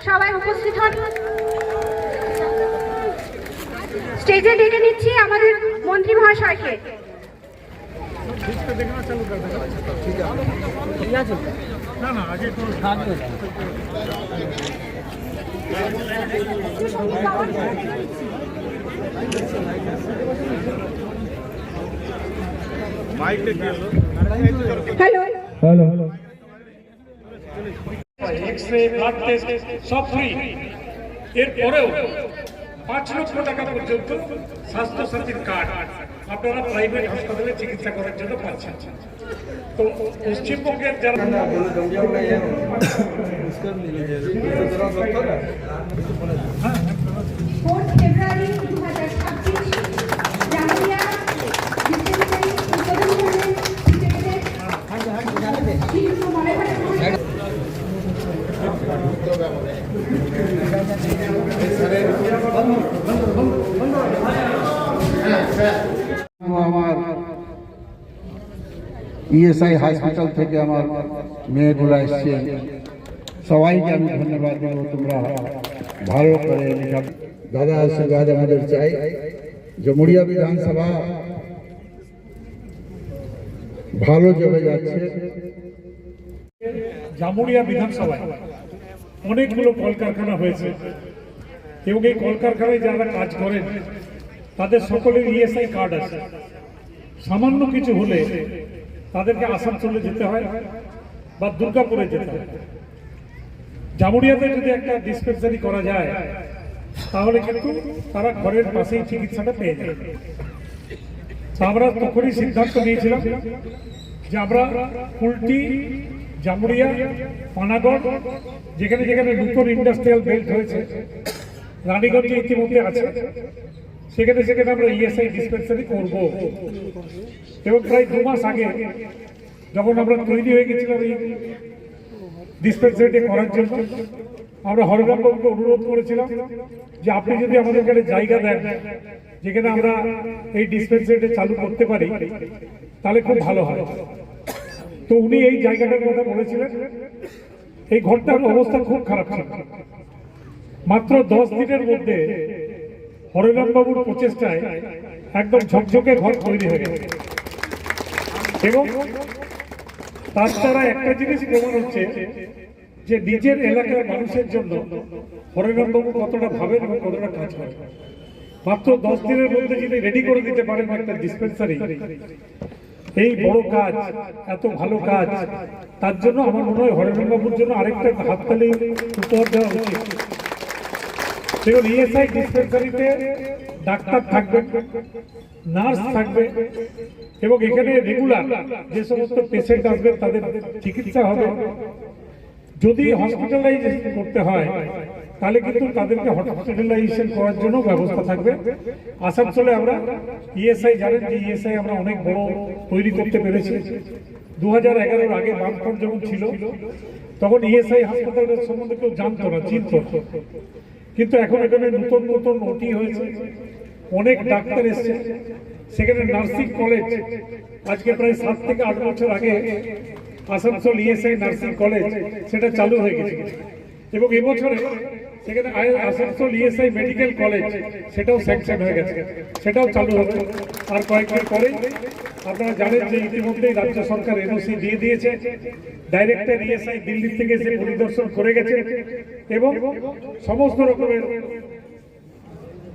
সবাই উপস্থিত হন। স্টেজে ডেকে নিচ্ছি আমাদের মন্ত্রী মহাশয়কে। Hello hello hello X-ray blood test সব ফ্রি। এরপরেও 5 লক্ষ টাকা পর্যন্ত স্বাস্থ্য সাথীর কার্ড আপনারা প্রাইভেট হাসপাতালে চিকিৎসা করার জন্য পাচ্ছেন। তো পশ্চিমবঙ্গের যারা ফেব্রুয়ারি 2026 জামুরিয়া ডিসপেন্সারি আমার ইএসআই হসপিটাল থেকে আমার মেয়েগুলো এসছে, সবাইকে আমি ধন্যবাদ দেবো। তোমরা ভালো করে দাদা আশীর্বাদ আমাদের চাই। জামুরিয়া বিধানসভা ভালো চলে যাচ্ছে। জামুরিয়া বিধানসভায় অনেকগুলো কলকারখানা হয়েছে এবং এই কলকারখানায় যারা কাজ করেন তাদের সকলের ইএসআই কার্ড আছে। সামান্য কিছু হলে তাদেরকে আসানসোলে যেতে হয় বা দুর্গাপুরে যেতে হয়। জামুরিয়াতে যদি একটা ডিসপেন্সারি করা যায় তাহলে কিন্তু তারা ঘরের পাশেই চিকিৎসাটা পেয়ে যায়। আমরা তখনই সিদ্ধান্ত নিয়েছিলাম যে আমরা কুলটি, জামুরিয়া, পানাগড় যেখানে যেখানে নতুন ইন্ডাস্ট্রিয়াল বেল্ট হয়েছে, রানীগঞ্জে ইতিমধ্যে আছে, সেখানে সেখানে আমরা ইএসআই ডিসপেন্সারি করব। এবং প্রায় 2 মাস আগে যখন আমরা তৈরি হয়ে গেছিলাম এই ডিসপেন্সারিটি করার জন্য, আমরা হররামবাবুকে অনুরোধ করেছিলাম যে আপনি যদি আমাদের কাছে জায়গা দেন যেখানে আমরা এই ডিসপেন্সারিটি চালু করতে পারি তাহলে খুব ভালো হয়। তো উনি এই জায়গাটার কথা বলেছিলেন। এই ঘরটার অবস্থা খুব খারাপ ছিল। মাত্র 10 দিনের মধ্যে হরিরামবাবুর প্রচেষ্টায় একদম ঝকঝকে ঘর তৈরি হয়ে গেছে এবং তার দ্বারা একটা জিনিস প্রমাণ হচ্ছে যে নিজের এলাকার মানুষের জন্য হরিরামবাবু কতটা ভাবেন এবং কতটা কাজ করেন। মাত্র 10 দিনের মধ্যে যদি রেডি করে দিতে পারেন একটা ডিসপেন্সারি, এই বড় কাজ, এত ভালো কাজ, তার জন্য আমার মনে হয় হরিরামবাবুর জন্য আরেকটা হাততালি উপহার দেওয়া উচিত। দেখুন, ইএসআই ডিসপেন্সারিতে ডাক্তার থাকবে, নার্স থাকবে এবং এখানে রেগুলার যে সমস্ত পেশেন্ট আসবে তাদের চিকিৎসা হবে। যদি হসপিটালাইজেশন করতে হয় তাহলে কিন্তু তাদেরকে হসপিটালাইজেশন করার জন্য ব্যবস্থা থাকবে। আসানসোলে আমরা ইএসআই, জানেন যে ইএসআই আমরা অনেক বড় তৈরি করতে পেরেছি। 2011-এর আগে বামফ্রন্ট যখন ছিল তখন ইএসআই হাসপাতালের সম্বন্ধে কেউ জানতো না, চিনত না। কিন্তু এখন এখানে নতুন নতুন ওটি হয়েছে, অনেক ডাক্তার এসছে, সেখানে নার্সিং কলেজ আজকে প্রায় 7 থেকে 8 বছর আগে আসানসোল ইএসআই নার্সিং কলেজ সেটা চালু হয়ে গেছে এবং এবছরে সেখানে আসানসোল ইএসআই মেডিকেল কলেজ সেটাও স্যাংশন হয়ে গেছে, সেটাও চালু হবে। আর কয়েকদিন পরে আপনারা জানেন যে ইতিমধ্যেই রাজ্য সরকার এনওসি দিয়ে দিয়েছে। ডাইরেক্টর ইএসআই দিল্লি থেকে এসে পরিদর্শন করে গেছে এবং সমস্ত রকমের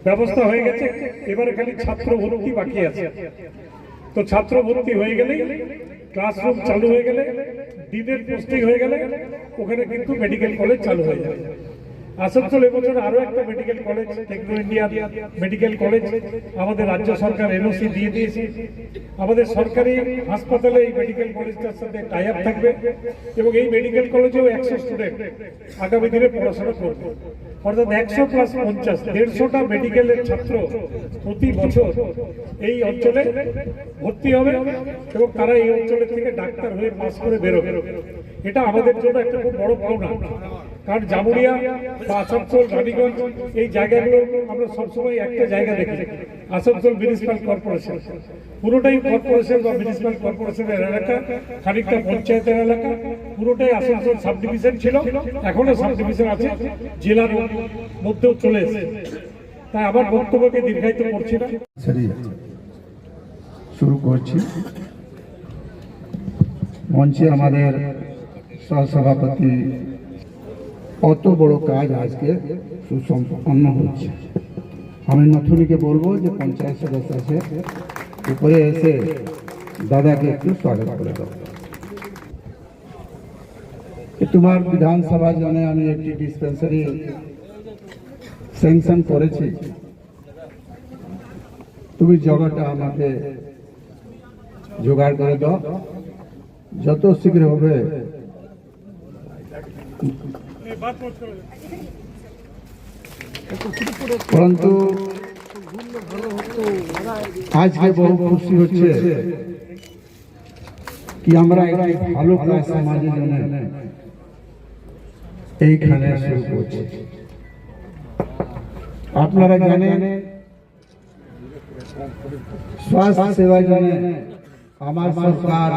ব্যবস্থা হয়ে গেছে। এবারে খালি ছাত্র ভর্তি বাকি আছে। তো ছাত্র ভর্তি হয়ে গেলেই, ক্লাসরুম চালু হয়ে গেলে, দিনের পোস্টিং হয়ে গেলে ওখানে কিন্তু মেডিকেল কলেজ চালু হয়ে যাবে। আসানসোল এবছর আরো একটা medical college, techno India medical college আমাদের রাজ্য সরকার এনওসি দিয়ে দিয়েছে। আমাদের সরকারি হাসপাতালে এই মেডিকেল কলেজটার সাথে টাই আপ থাকবে এবং এই মেডিকেল কলেজেও 100 স্টুডেন্ট আগামী দিনে পড়াশোনা করবে। অর্থাৎ 100 + 50, 150টা মেডিকেলের ছাত্র প্রতি বছর এই অঞ্চলে ভর্তি হবে এবং তারা এই অঞ্চলের থেকে ডাক্তার হয়ে পাস করে বেরোবে। এটা আমাদের জন্য একটা খুব বড় পাওনা। কারণ জামুরিয়া বা আসানসোল, রানীগঞ্জ এই জায়গাগুলো আমরা সবসময় একটা জায়গা দেখি, আসানসোল মিউনিসিপ্যাল কর্পোরেশন, পুরোটাই কর্পোরেশন বা মিউনিসিপ্যাল কর্পোরেশনের এলাকা, খানিকটা পঞ্চায়েতের এলাকা, পুরোটাই আসানসোল সাব ডিভিশন ছিল, এখনো সাব ডিভিশন আছে, জেলার মধ্যেও চলে এসেছে। তাই আবার বক্তব্যকে দীর্ঘায়িত করছি না, শুরু করছি। মঞ্চে আমাদের সহসভাপতি, অত বড় কাজ আজকে সুসম্পন্ন হচ্ছে। আমি নথুনিকে বলবো যে পঞ্চায়েত সদস্য আছে উপরে এসে দাদাকে একটু স্বাগত করে দাও। তোমার বিধানসভা জন্য আমি একটি ডিসপেন্সারি স্যাংশন করেছি, তুমি জায়গাটা আমাকে জোগাড় করে দাও, যত শীঘ্র হবে। পরন্তু আজকে বহু খুশি হচ্ছে কি আমরা একটি ভালো কাজ সমাজের জন্য এইখানে শুরু করছি। আপনারা জানেন স্বাস্থ্য সেবার জন্য আমার সরকার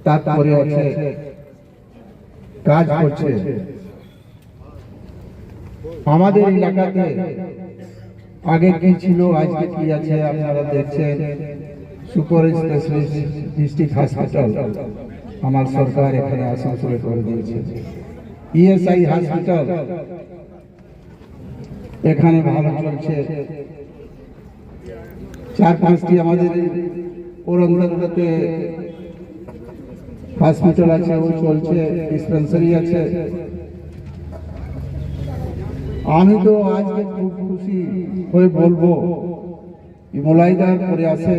তাৎপর্য আছে, কাজ করছে। আমাদের এলাকাতে আগে কি ছিল, আজকে কি আছে আপনারা দেখছেন। সুপার স্পেশালিস্ট ডিস্ট্রিক্ট হসপিটাল আমার সরকার এখানে আসানসোলে করে দিয়েছে। ইএসআই হসপিটাল এখানে ভালো চলছে। 4-5টি আমাদের ওরঙ্গাতে হসপিটাল আছে, ও চলছে, ডিসপেন্সারি আছে। আমি তো আজকে খুব খুশি হয়ে বলবো মোলাইদার করে আছে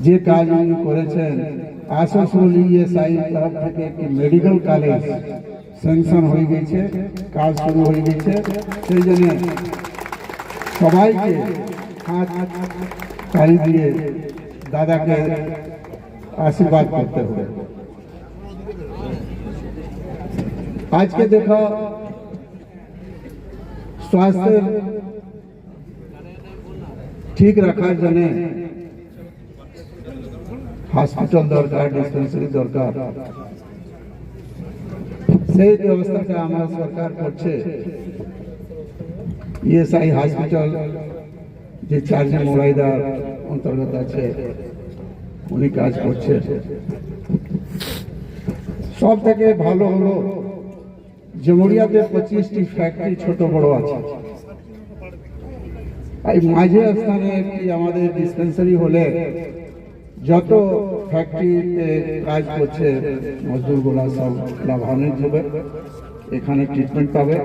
যে কাজ উনি করেছেন। আসানসোল ইএসআই তরফ থেকে একটি মেডিকেল কলেজ স্যাংশন হয়ে গেছে, কাজ শুরু হয়ে গেছে। সেই জন্য সবাইকে হাত তালি দিয়ে দাদাকে আশীর্বাদ করতে হবে। আজকে দেখো স্বাস্থ্য ঠিক রাখার জন্য হসপিটাল দরকার, ডিসপেন্সারি দরকার। সেই ব্যবস্থাটা আমার সরকার করছে। ইএসআই হসপিটাল যে চার্জে মোড়াইদার অন্তর্গত আছে, উনি কাজ করছে। সব থেকে ভালো হলো জমুরিয়াতে 25টি ফ্যাক্টরি ছোট বড় আছে। এই মাঝে স্থানে একটি আমাদের ডিসপেন্সারি হলে যত ফ্যাক্টরিতে কাজ করছে মজদুরগুলা সব লাভান্বিত হবে, এখানে ট্রিটমেন্ট পাবে।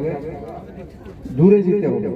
দূরে যেতে হবে,